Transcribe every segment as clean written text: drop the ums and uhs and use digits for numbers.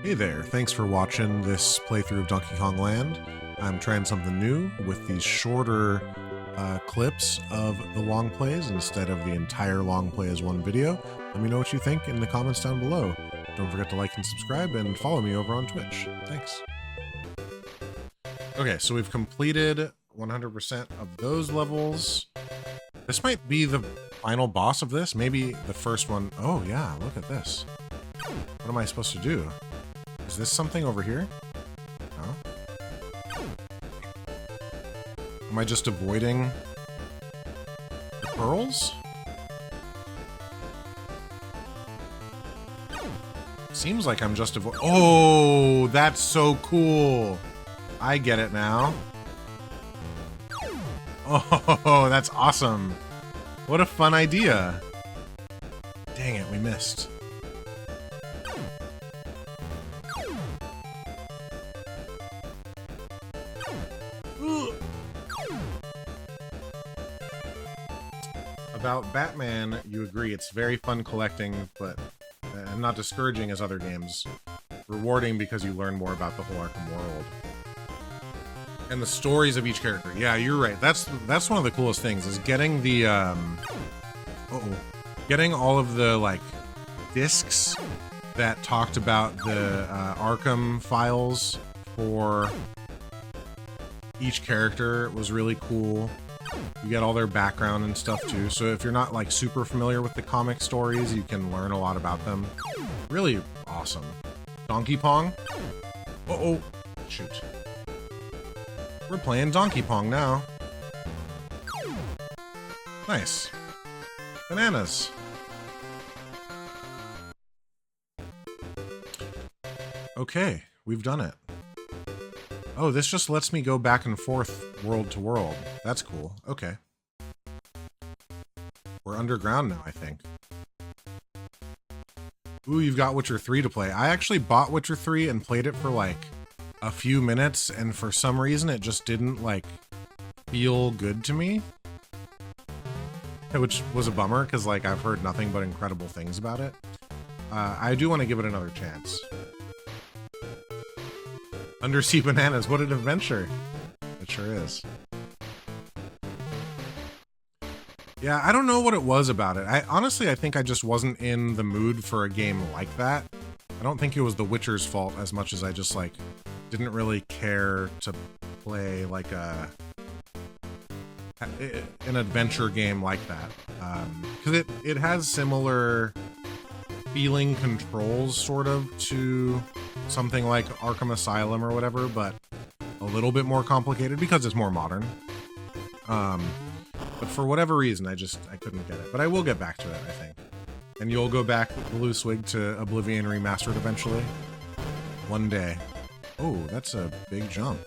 Hey there, thanks for watching this playthrough of Donkey Kong Land. I'm trying something new with these shorter clips of the long plays instead of the entire long play as one video. Let me know what you think in the comments down below. Don't forget to like and subscribe and follow me over on Twitch. Thanks. Okay, so we've completed 100% of those levels. This might be the final boss of this, maybe the first one. Oh yeah, look at this. What am I supposed to do? Is this something over here? No? Am I just avoiding the pearls? Seems like I'm just avoiding. Oh, that's so cool. I get it now. Oh, that's awesome. What a fun idea. Dang it, we missed. About Batman, you agree it's very fun collecting, but not discouraging as other games. Rewarding because you learn more about the whole Arkham world. And the stories of each character. Yeah, you're right. That's one of the coolest things, is getting the, getting all of the, like, discs that talked about the Arkham files for each character was really cool. You get all their background and stuff too, so if you're not like super familiar with the comic stories, you can learn a lot about them. Really awesome. Donkey Pong? Uh-oh. Shoot. We're playing Donkey Pong now. Nice. Bananas. Okay, we've done it. Oh, this just lets me go back and forth world to world. That's cool. Okay. We're underground now, I think. Ooh, you've got Witcher 3 to play. I actually bought Witcher 3 and played it for like a few minutes, and for some reason it just didn't like feel good to me. Which was a bummer, because like I've heard nothing but incredible things about it. I do want to give it another chance. Undersea Bananas, what an adventure. It sure is. Yeah, I don't know what it was about it. Honestly, I think I just wasn't in the mood for a game like that. I don't think it was The Witcher's fault as much as I just, like, didn't really care to play, like, an adventure game like that. Because it has similar feeling controls, sort of, to something like Arkham Asylum or whatever, but a little bit more complicated because it's more modern. But for whatever reason, I couldn't get it. But I will get back to it, I think. And you'll go back, Blue Swig, to Oblivion Remastered eventually? One day. Oh, that's a big jump.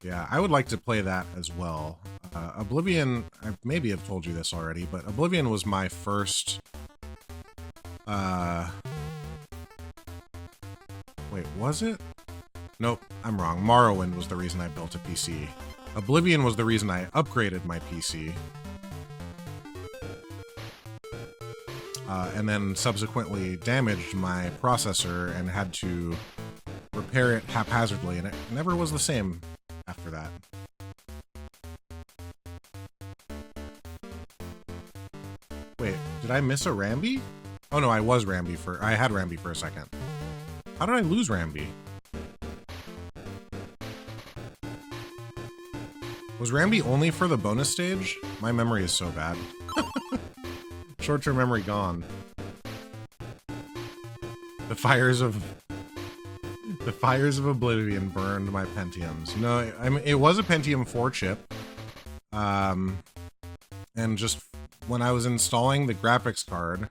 Yeah, I would like to play that as well. Oblivion, I maybe have told you this already, but Oblivion was my first... Wait, was it? Nope, I'm wrong. Morrowind was the reason I built a PC. Oblivion was the reason I upgraded my PC. And then subsequently damaged my processor and had to repair it haphazardly, and it never was the same after that. Wait, did I miss a Rambi? Oh no, I was Rambi I had Rambi for a second. How did I lose Rambi? Was Rambi only for the bonus stage? My memory is so bad. Short-term memory gone. The fires of Oblivion burned my Pentiums. No, I mean, it was a Pentium 4 chip. And just when I was installing the graphics card,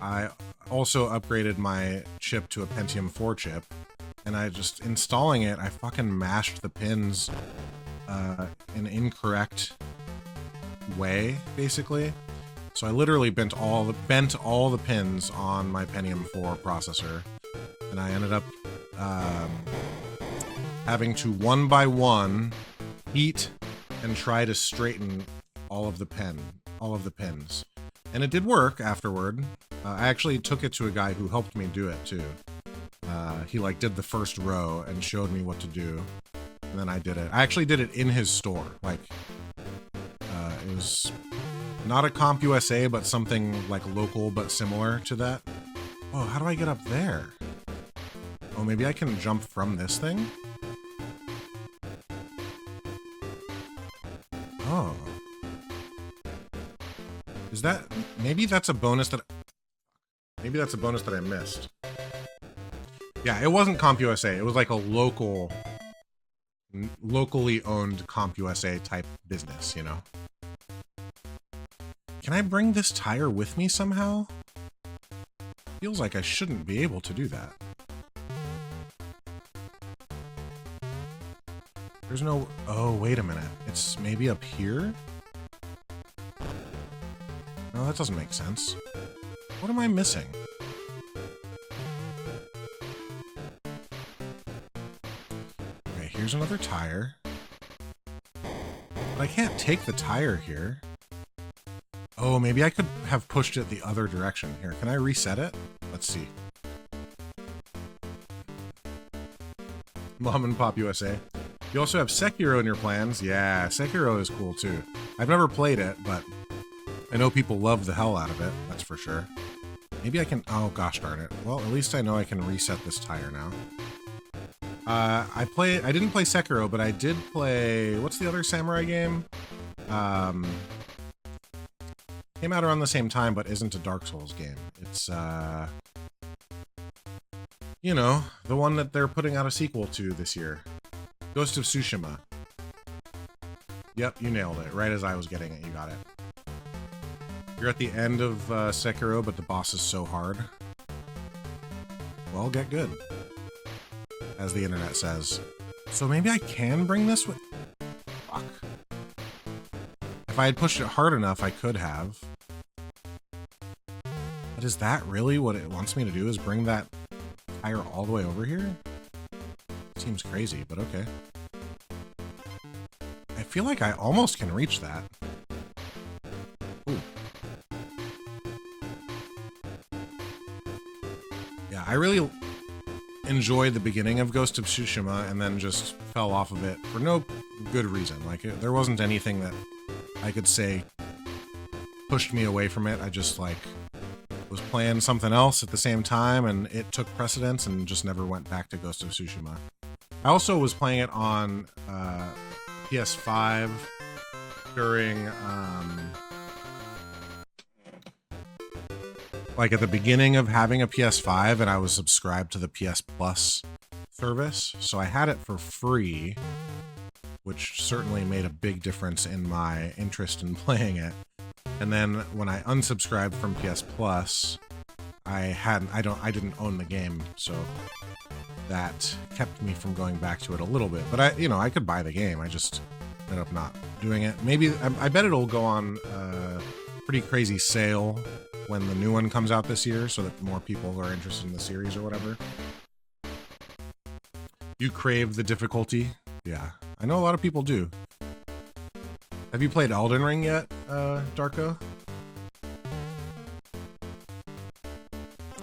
I also upgraded my chip to a Pentium 4 chip. And I just, installing it, I fucking mashed the pins in incorrect way, basically. So I literally bent all the pins on my Pentium 4 processor, and I ended up having to one by one heat and try to straighten all of the all of the pins. And it did work afterward. I actually took it to a guy who helped me do it too. He like did the first row and showed me what to do. And then I did it. I actually did it in his store. Like, it was not a CompUSA, but something like local but similar to that. Oh, how do I get up there? Oh, maybe I can jump from this thing? Oh. Is that... Maybe that's a bonus that... Maybe that's a bonus that I missed. Yeah, it wasn't CompUSA. It was like a locally owned CompUSA type business, you know? Can I bring this tire with me somehow? Feels like I shouldn't be able to do that. There's no... Oh, wait a minute. It's maybe up here? No, that doesn't make sense. What am I missing? Okay, here's another tire. But I can't take the tire here. Oh, maybe I could have pushed it the other direction. Here, can I reset it? Let's see. Mom and Pop USA. You also have Sekiro in your plans. Yeah, Sekiro is cool too. I've never played it, but I know people love the hell out of it, that's for sure. Maybe I can... Oh, gosh darn it. Well, at least I know I can reset this tire now. I didn't play Sekiro, but I did play... What's the other samurai game? Came out around the same time, but isn't a Dark Souls game. It's, you know, the one that they're putting out a sequel to this year. Ghost of Tsushima. Yep, you nailed it. Right as I was getting it, you got it. You're at the end of Sekiro, but the boss is so hard. Well, get good. As the internet says. So maybe I can bring this with... Fuck. If I had pushed it hard enough, I could have. But is that really what it wants me to do, is bring that tire all the way over here? Seems crazy, but okay. I feel like I almost can reach that. Ooh. Yeah, I really enjoyed the beginning of Ghost of Tsushima and then just fell off of it for no good reason. Like, there wasn't anything that I could say pushed me away from it. I just, like, was playing something else at the same time, and it took precedence and just never went back to Ghost of Tsushima. I also was playing it on PS5 during, like at the beginning of having a PS5, and I was subscribed to the PS Plus service, so I had it for free, which certainly made a big difference in my interest in playing it. And then when I unsubscribed from PS Plus, I didn't own the game, so that kept me from going back to it a little bit. But I could buy the game. I just ended up not doing it. Maybe I bet it'll go on a pretty crazy sale when the new one comes out this year, so that more people are interested in the series or whatever. You crave the difficulty? Yeah, I know a lot of people do. Have you played Elden Ring yet, Darko?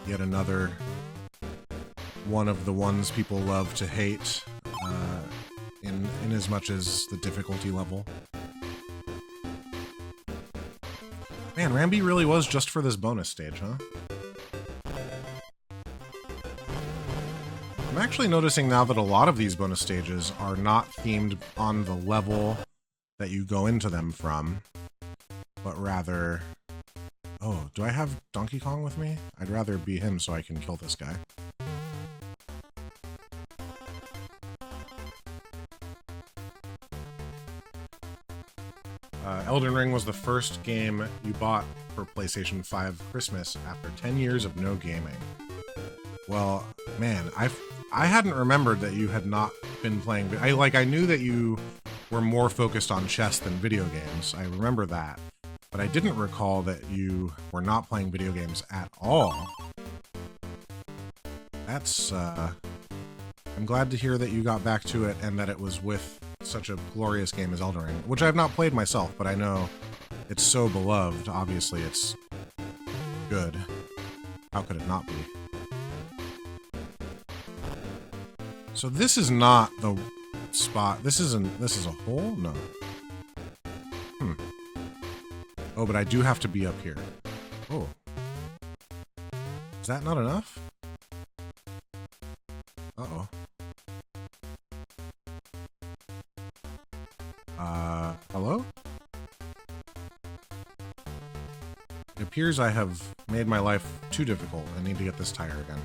Yet another one of the ones people love to hate, in as much as the difficulty level. Man, Rambi really was just for this bonus stage, huh? I'm actually noticing now that a lot of these bonus stages are not themed on the level that you go into them from, but rather... Oh, do I have Donkey Kong with me? I'd rather be him so I can kill this guy. Elden Ring was the first game you bought for PlayStation 5 Christmas after 10 years of no gaming. Well, man, I hadn't remembered that you had not been playing... I knew that you were more focused on chess than video games. I remember that. But I didn't recall that you were not playing video games at all. That's, I'm glad to hear that you got back to it and that it was with such a glorious game as Elden Ring, which I have not played myself, but I know it's so beloved, obviously it's good. How could it not be? So this is not the spot. This is a hole? No. Oh, but I do have to be up here. Oh. Is that not enough? Uh-oh. Hello? It appears I have made my life too difficult. I need to get this tire again.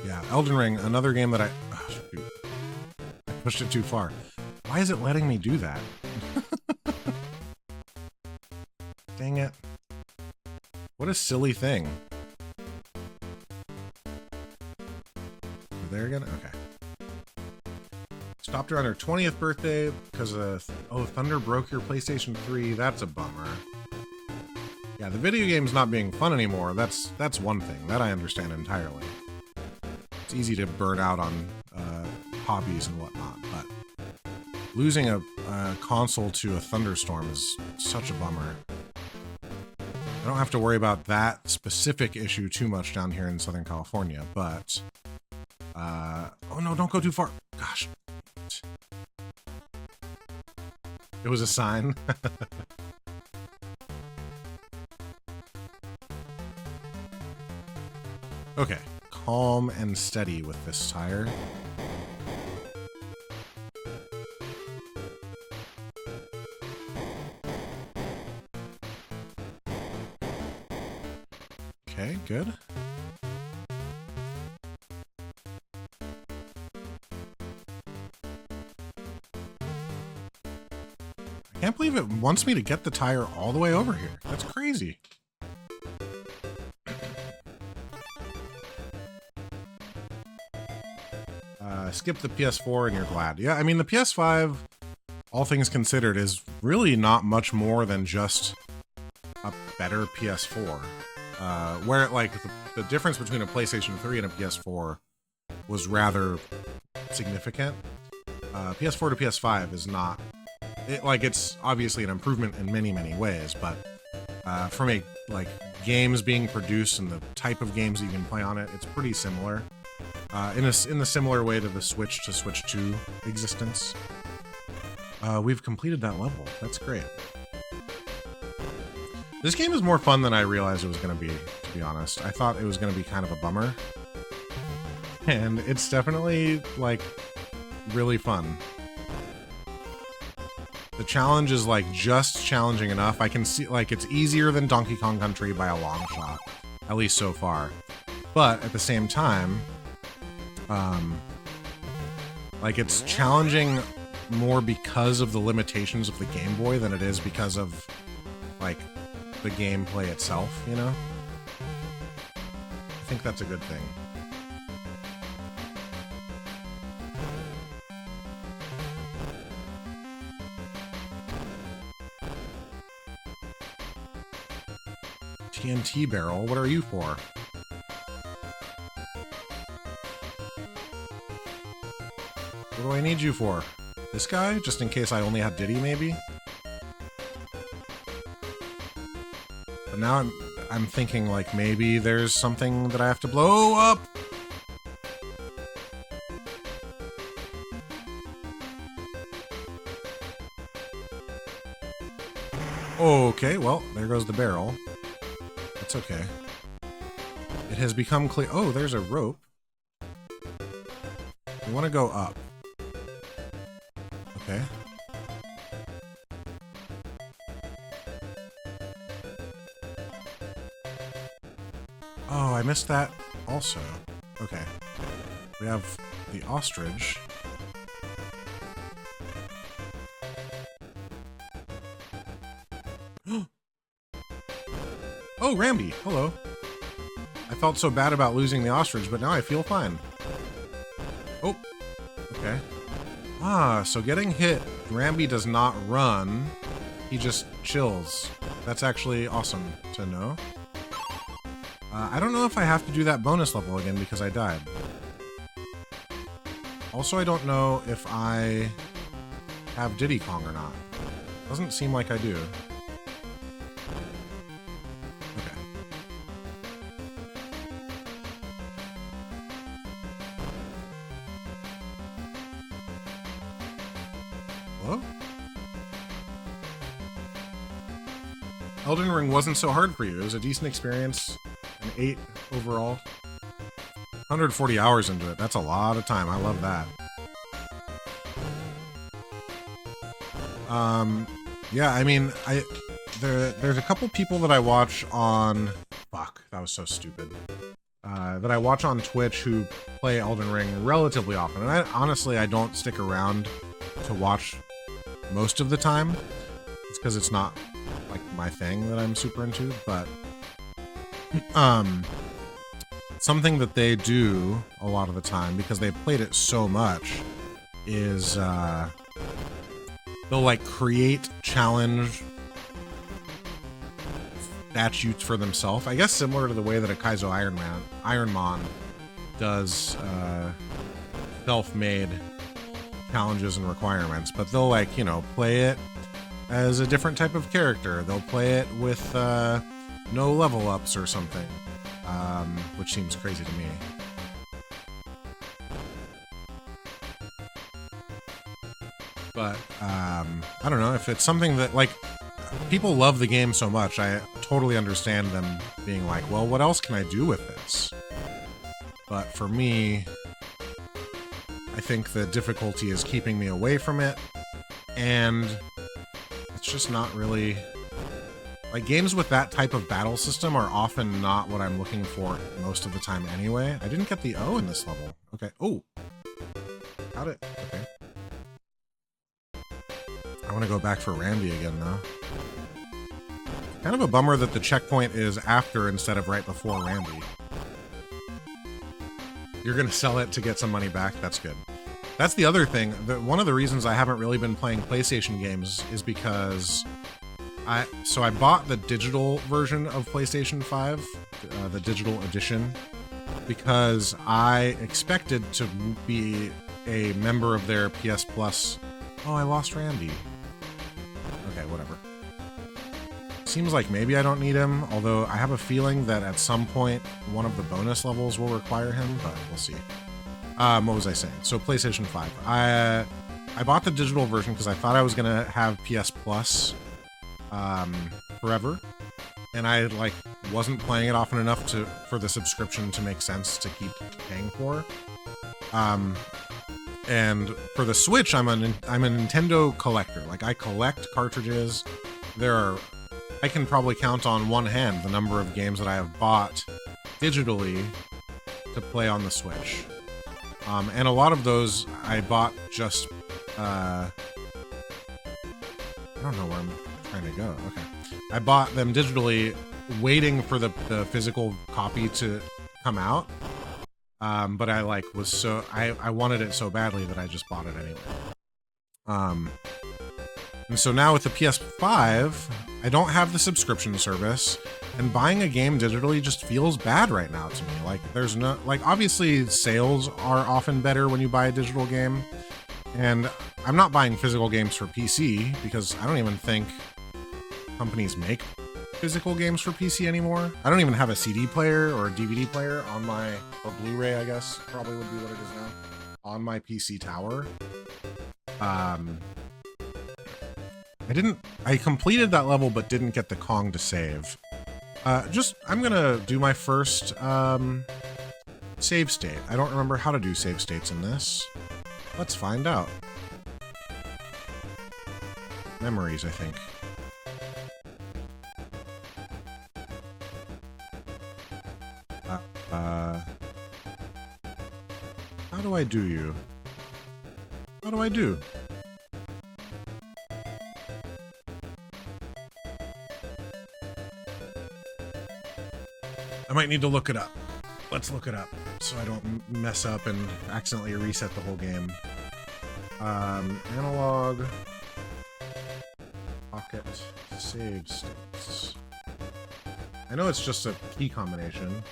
Yeah, Elden Ring, another game that oh, shoot. I pushed it too far. Why is it letting me do that? Dang it. What a silly thing. There again? Okay. Stopped her on her 20th birthday because oh, Thunder broke your PlayStation 3. That's a bummer. Yeah, the video game's not being fun anymore. That's one thing. That I understand entirely. It's easy to burn out on hobbies and whatnot, but losing a console to a thunderstorm is such a bummer. I don't have to worry about that specific issue too much down here in Southern California, but oh no, don't go too far. Gosh. It was a sign. Okay, calm and steady with this tire. Okay, good. I can't believe it wants me to get the tire all the way over here. That's crazy. Skip the PS4 and you're glad. Yeah, I mean, the PS5, all things considered, is really not much more than just a better PS4. Where, like, the difference between a PlayStation 3 and a PS4 was rather significant. PS4 to PS5 is not... it's obviously an improvement in many, many ways, but from a, games being produced and the type of games that you can play on it, it's pretty similar. In the similar way to the Switch to Switch 2 existence. We've completed that level. That's great. This game is more fun than I realized it was going to be honest. I thought it was going to be kind of a bummer. And it's definitely, really fun. The challenge is, just challenging enough. I can see, it's easier than Donkey Kong Country by a long shot. At least so far. But, at the same time... it's challenging more because of the limitations of the Game Boy than it is because of, the gameplay itself, you know? I think that's a good thing. TNT barrel, what are you for? What do I need you for? This guy? Just in case I only had Diddy, maybe? But now I'm thinking, maybe there's something that I have to blow up! Okay, well, there goes the barrel. That's okay. It has become clear... Oh, there's a rope. We want to go up. Okay. Oh, I missed that also. Okay. We have the ostrich. Oh, Rambi! Hello. I felt so bad about losing the ostrich, but now I feel fine. Oh. Okay. Ah, so getting hit, Rambi does not run. He just chills. That's actually awesome to know. I don't know if I have to do that bonus level again because I died. Also, I don't know if I have Diddy Kong or not. Doesn't seem like I do. Okay. Hello? Elden Ring wasn't so hard for you. It was a decent experience. An 8 overall. 140 hours into it. That's a lot of time. I love that. Yeah, I mean, there's a couple people that I watch on... Fuck, that was so stupid. That I watch on Twitch who play Elden Ring relatively often. And honestly, I don't stick around to watch most of the time. It's because it's not, like, my thing that I'm super into, but... something that they do a lot of the time, because they've played it so much, is, they'll, like, create challenge statutes for themselves. I guess similar to the way that a Kaizo Ironmon does, self-made challenges and requirements. But they'll, like, you know, play it as a different type of character. They'll play it with, no level ups or something. Which seems crazy to me. But, I don't know, if it's something that, like, people love the game so much, I totally understand them being like, well, what else can I do with this? But for me, I think the difficulty is keeping me away from it, and it's just not really... Like, games with that type of battle system are often not what I'm looking for most of the time anyway. I didn't get the O in this level. Okay. Oh! Got it. Okay. I want to go back for Randy again, though. Kind of a bummer that the checkpoint is after instead of right before Randy. You're gonna sell it to get some money back? That's good. That's the other thing. One of the reasons I haven't really been playing PlayStation games is because... I bought the digital version of PlayStation 5, the digital edition, because I expected to be a member of their PS Plus... Oh, I lost Randy. Okay, whatever. Seems like maybe I don't need him, although I have a feeling that at some point one of the bonus levels will require him, but we'll see. What was I saying? So PlayStation 5. I bought the digital version because I thought I was going to have PS Plus forever, and I, like, wasn't playing it often enough for the subscription to make sense to keep paying for. And for the Switch, I'm a Nintendo collector. Like, I collect cartridges. I can probably count on one hand the number of games that I have bought digitally to play on the Switch. And a lot of those I bought just, I don't know where I'm trying to go. Okay. I bought them digitally waiting for the physical copy to come out. But I, like, was so... I wanted it so badly that I just bought it anyway. And so now with the PS5, I don't have the subscription service, and buying a game digitally just feels bad right now to me. Like, there's no... Like, obviously, sales are often better when you buy a digital game, and I'm not buying physical games for PC, because I don't even think companies make physical games for PC anymore. I don't even have a CD player or a DVD player on my... Or Blu-ray, I guess, probably would be what it is now. On my PC tower. I completed that level, but didn't get the Kong to save. I'm gonna do my first, save state. I don't remember how to do save states in this. Let's find out. Memories, I think. How do I do you? How do I do? I might need to look it up. Let's look it up so I don't mess up and accidentally reset the whole game. Analog pocket save states. I know it's just a key combination.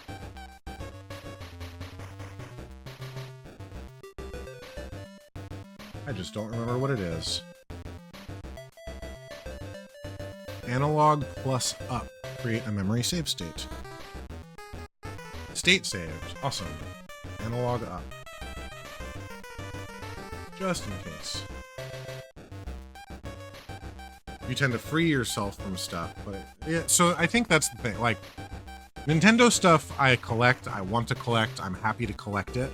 I just don't remember what it is. Analog plus up. Create a memory save state. State saved. Awesome. Analog up. Just in case. You tend to free yourself from stuff, but yeah, so I think that's the thing. Like, Nintendo stuff I collect, I want to collect, I'm happy to collect it.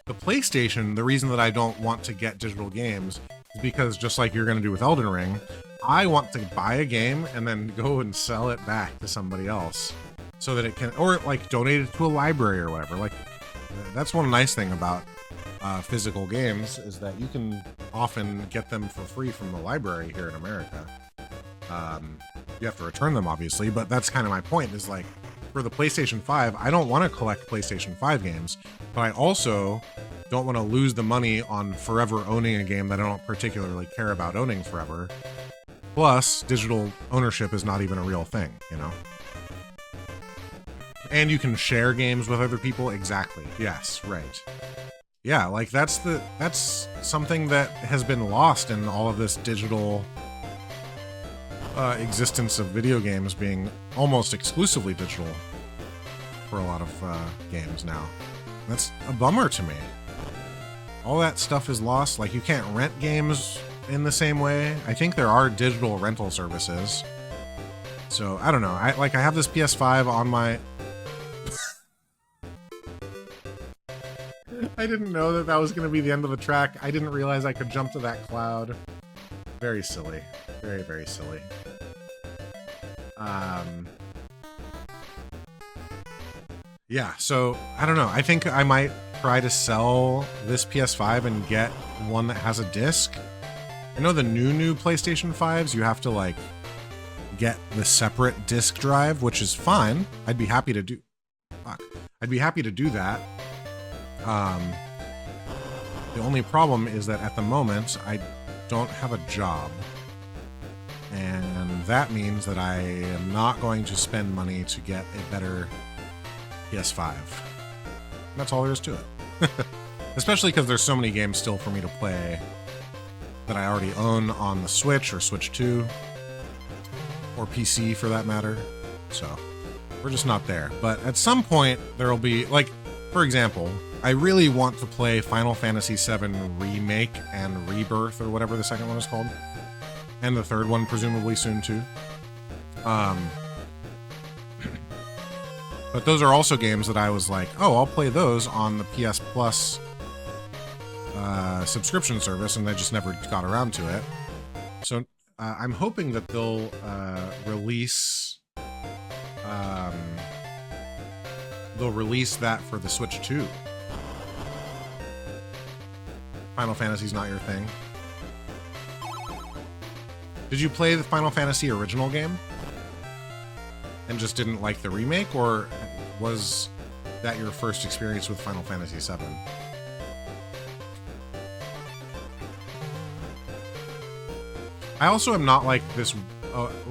The PlayStation, the reason that I don't want to get digital games is because, just like you're going to do with Elden Ring, I want to buy a game and then go and sell it back to somebody else so that it can, or like donate it to a library or whatever. Like, that's one nice thing about physical games, is that you can often get them for free from the library here in America. You have to return them, obviously, but that's kind of my point, is like, for the PlayStation 5, I don't want to collect PlayStation 5 games, but I also don't want to lose the money on forever owning a game that I don't particularly care about owning forever. Plus, digital ownership is not even a real thing, you know? And you can share games with other people. Exactly. Yes, right. Yeah, like that's something that has been lost in all of this digital existence of video games being almost exclusively digital for a lot of games now. That's a bummer to me. All that stuff is lost. Like, you can't rent games in the same way. I think there are digital rental services. So, I don't know. I have this PS5 on my... I didn't know that that was going to be the end of the track. I didn't realize I could jump to that cloud. Very silly. Very, very silly. Yeah, so, I don't know. I think I might try to sell this PS5 and get one that has a disc. I know the new PlayStation 5s, you have to, like, get the separate disc drive, which is fine. I'd be happy to do... Fuck. I'd be happy to do that. The only problem is that at the moment, I don't have a job. And that means that I am not going to spend money to get a better PS5. That's all there is to it. Especially because there's so many games still for me to play that I already own on the Switch or Switch 2. Or PC for that matter. So, we're just not there. But at some point, there will be, like, for example, I really want to play Final Fantasy VII Remake and Rebirth, or whatever the second one is called. And the third one, presumably soon, too. But those are also games that I was like, oh, I'll play those on the PS Plus subscription service, and I just never got around to it. So I'm hoping that they'll release that for the Switch 2. Final Fantasy's not your thing. Did you play the Final Fantasy original game and just didn't like the remake, or was that your first experience with Final Fantasy VII? I also am not like this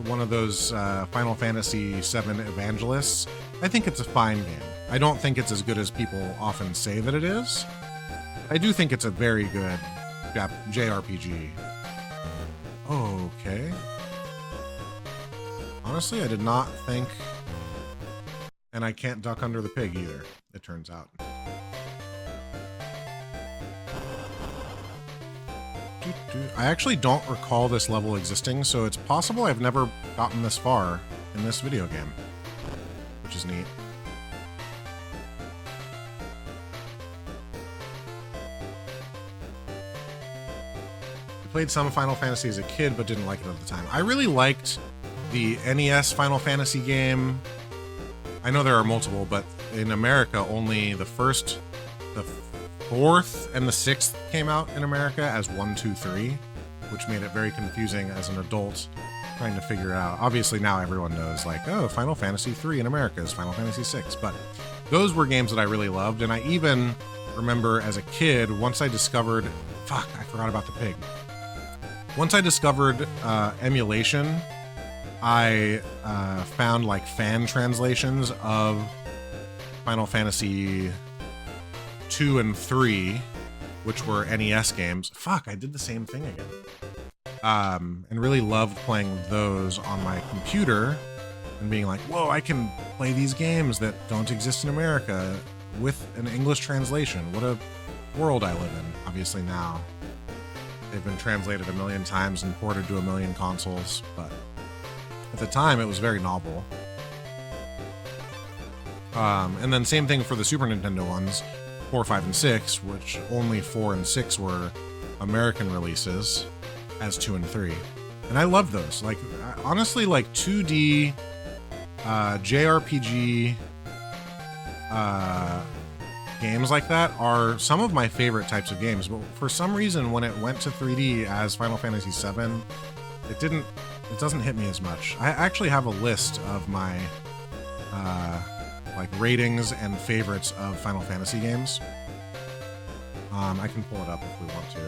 one of those Final Fantasy VII evangelists. I think it's a fine game. I don't think it's as good as people often say that it is. I do think it's a very good JRPG. Okay. Honestly, I did not think... And I can't duck under the pig either, it turns out. I actually don't recall this level existing, so it's possible I've never gotten this far in this video game, which is neat. I played some Final Fantasy as a kid, but didn't like it at the time. I really liked the NES Final Fantasy game. I know there are multiple, but in America, only the first, the fourth, and the sixth came out in America as 1, 2, 3, which made it very confusing as an adult trying to figure it out. Obviously, now everyone knows, like, oh, Final Fantasy 3 in America is Final Fantasy 6, but those were games that I really loved, and I even remember as a kid, once I discovered... Fuck, I forgot about the pig. Once I discovered emulation, I found like fan translations of Final Fantasy 2 and 3, which were NES games. Fuck, I did the same thing again. and really loved playing those on my computer and being like, whoa, I can play these games that don't exist in America with an English translation. What a world I live in. Obviously now they've been translated a million times and ported to a million consoles, but at the time it was very novel. And then same thing for the Super Nintendo ones, 4, 5, and 6, which only 4 and 6 were American releases, as 2 and 3. And I love those. Like, honestly, like 2D JRPG games like that are some of my favorite types of games. But for some reason, when it went to 3D as Final Fantasy VII, it doesn't hit me as much. I actually have a list of my like ratings and favorites of Final Fantasy games. I can pull it up if we want to.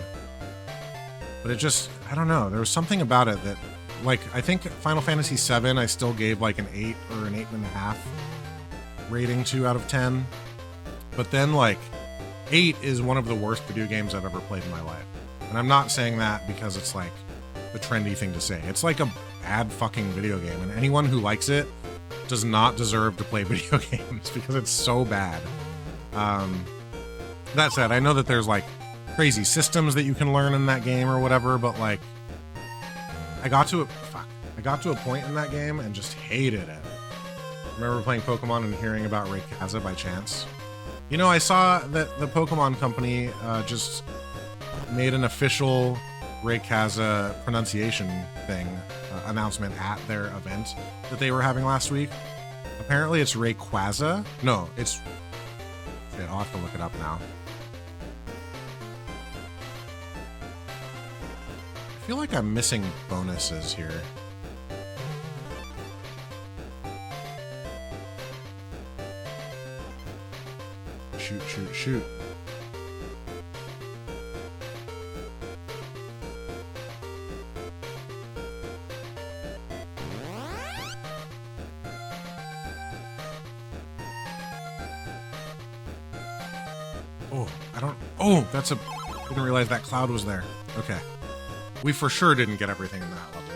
But it just, I don't know, there was something about it that, like, I think Final Fantasy VII I still gave like an 8 or an 8.5 rating to out of 10. But then, like, 8 is one of the worst video games I've ever played in my life. And I'm not saying that because it's like the trendy thing to say. It's like a bad fucking video game, and anyone who likes it does not deserve to play video games because it's so bad. That said, I know that there's like crazy systems that you can learn in that game or whatever, but like I got to a point in that game and just hated it. I remember playing Pokemon and hearing about Rayquaza by chance. You know, I saw that the Pokemon Company just made an official Rayquaza pronunciation thing announcement at their event that they were having last week. Apparently it's Rayquaza. No, it's... Shit, I'll have to look it up now. I feel like I'm missing bonuses here. Shoot, shoot, shoot. Oh, that's a... Didn't realize that cloud was there. Okay. We for sure didn't get everything in that level.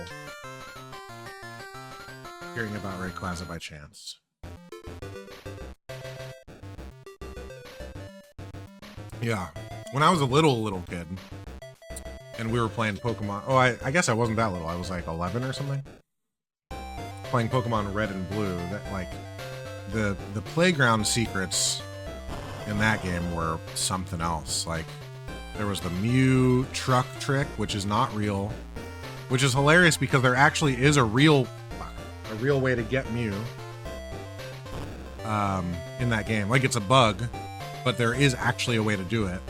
Hearing about Rayquaza by chance. Yeah. When I was a little kid, and we were playing Pokemon... Oh, I guess I wasn't that little. I was like 11 or something. Playing Pokemon Red and Blue. That, like, the playground secrets in that game were something else. Like, there was the Mew truck trick, which is not real, which is hilarious because there actually is a real way to get Mew in that game. Like, it's a bug, but there is actually a way to do it.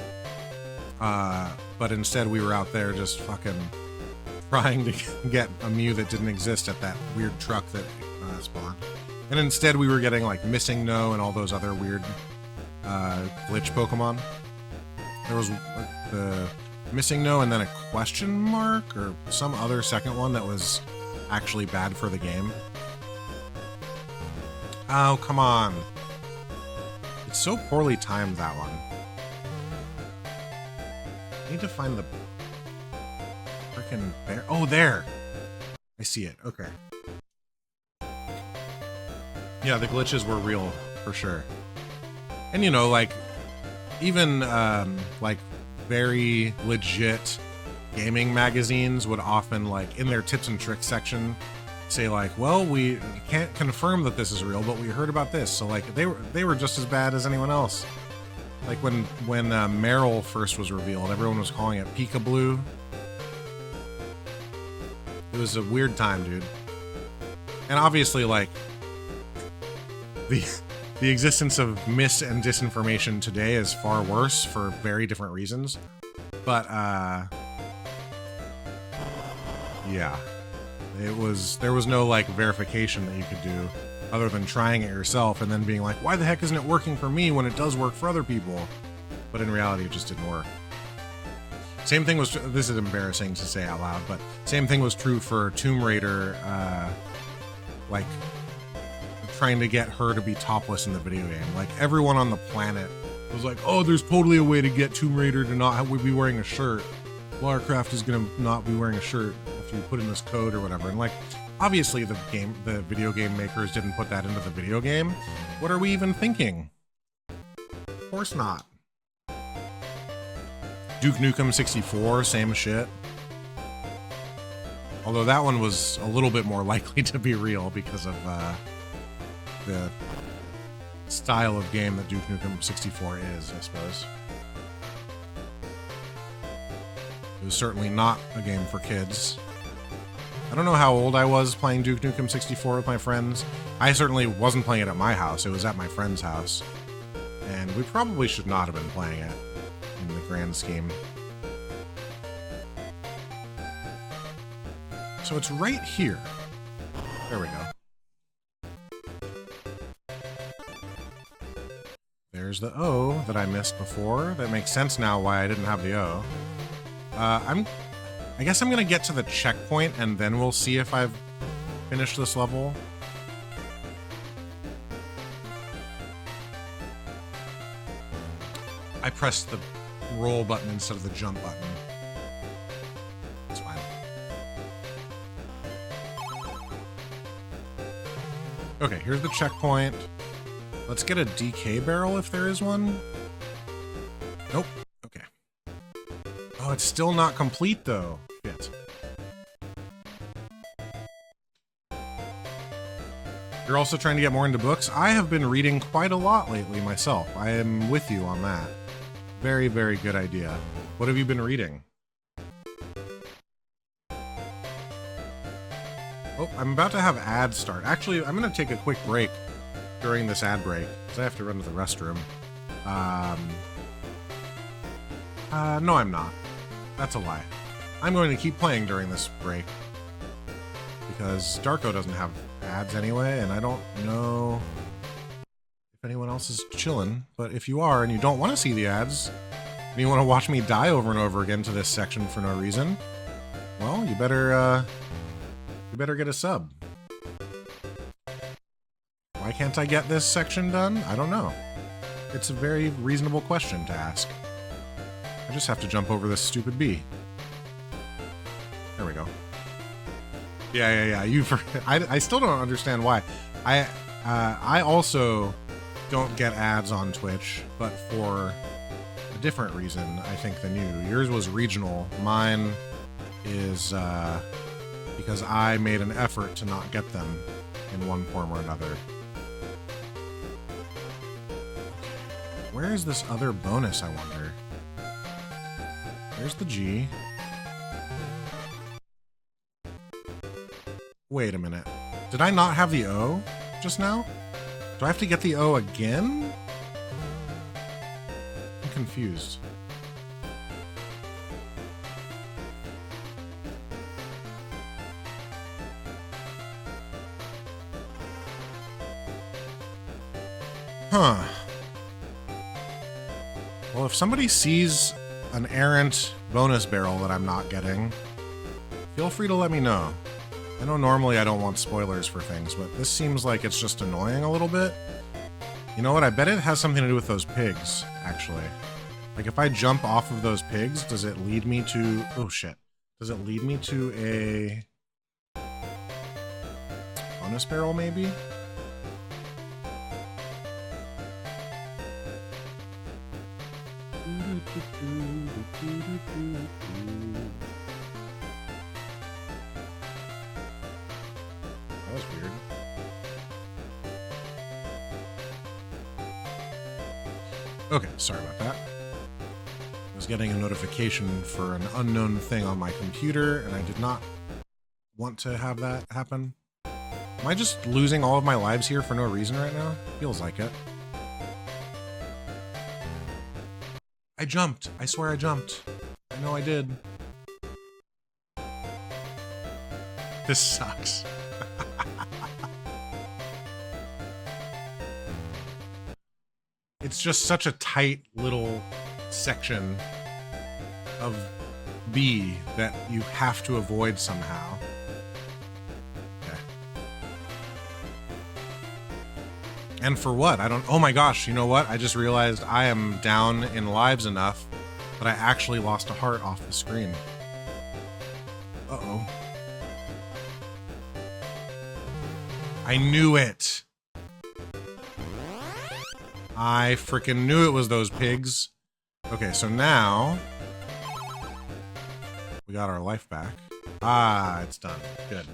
But instead we were out there just fucking trying to get a Mew that didn't exist at that weird truck that spawned. And instead we were getting like Missing No and all those other weird glitch Pokemon. There was the Missing No and then a question mark or some other second one that was actually bad for the game. Oh, come on. It's so poorly timed, that one. I need to find the frickin' bear. Oh, there! I see it. Okay. Yeah, the glitches were real, for sure. And, you know, like, even, like, very legit gaming magazines would often, like, in their tips and tricks section, say, like, well, we can't confirm that this is real, but we heard about this. So, like, they were just as bad as anyone else. Like, when Meryl first was revealed, everyone was calling it Peekaboo. It was a weird time, dude. And obviously, like, the existence of mis- and disinformation today is far worse for very different reasons. But, yeah. There was no, like, verification that you could do other than trying it yourself and then being like, why the heck isn't it working for me when it does work for other people? But in reality, it just didn't work. Same thing was, this is embarrassing to say out loud, but same thing was true for Tomb Raider, like, trying to get her to be topless in the video game. Like, everyone on the planet was like, oh, there's totally a way to get Tomb Raider to not be wearing a shirt. Larcraft is gonna not be wearing a shirt if you put in this code or whatever. And like, obviously the video game makers didn't put that into the video game. What are we even thinking? Of course not. Duke Nukem 64, same shit. Although that one was a little bit more likely to be real because of the style of game that Duke Nukem 64 is, I suppose. It was certainly not a game for kids. I don't know how old I was playing Duke Nukem 64 with my friends. I certainly wasn't playing it at my house. It was at my friend's house. And we probably should not have been playing it in the grand scheme. So it's right here. There we go. There's the O that I missed before. That makes sense now why I didn't have the O. I guess I'm gonna get to the checkpoint and then we'll see if I've finished this level. I pressed the roll button instead of the jump button. It's fine. Okay, here's the checkpoint. Let's get a DK barrel if there is one. Nope. Okay. Oh, it's still not complete though. Shit. You're also trying to get more into books? I have been reading quite a lot lately myself. I am with you on that. Very, very good idea. What have you been reading? Oh, I'm about to have ads start. Actually, I'm going to take a quick break during this ad break, because I have to run to the restroom. No, I'm not. That's a lie. I'm going to keep playing during this break, because Darko doesn't have ads anyway, and I don't know if anyone else is chilling, but if you are and you don't want to see the ads, and you want to watch me die over and over again to this section for no reason, well, you better get a sub. Why can't I get this section done? I don't know. It's a very reasonable question to ask. I just have to jump over this stupid bee. There we go. Yeah. I still don't understand why. I also don't get ads on Twitch, but for a different reason, I think, than you. Yours was regional. Mine is because I made an effort to not get them in one form or another. Where is this other bonus, I wonder? There's the G. Wait a minute. Did I not have the O just now? Do I have to get the O again? I'm confused. Huh. Well, if somebody sees an errant bonus barrel that I'm not getting, feel free to let me know. I know normally I don't want spoilers for things, but this seems like it's just annoying a little bit. You know what? I bet it has something to do with those pigs, actually. Like, if I jump off of those pigs, does it lead me to... Oh, shit. Does it lead me to a... bonus barrel, maybe? That was weird. Okay, sorry about that. I was getting a notification for an unknown thing on my computer, and I did not want to have that happen. Am I just losing all of my lives here for no reason right now? Feels like it. I jumped. I swear I jumped. I know I did. This sucks. It's just such a tight little section of B that you have to avoid somehow. Okay. And for what? I don't... Oh my gosh, you know what? I just realized I am down in lives enough but I actually lost a heart off the screen. Uh-oh. I knew it. I freaking knew it was those pigs. Okay, so now we got our life back. Ah, it's done. Good.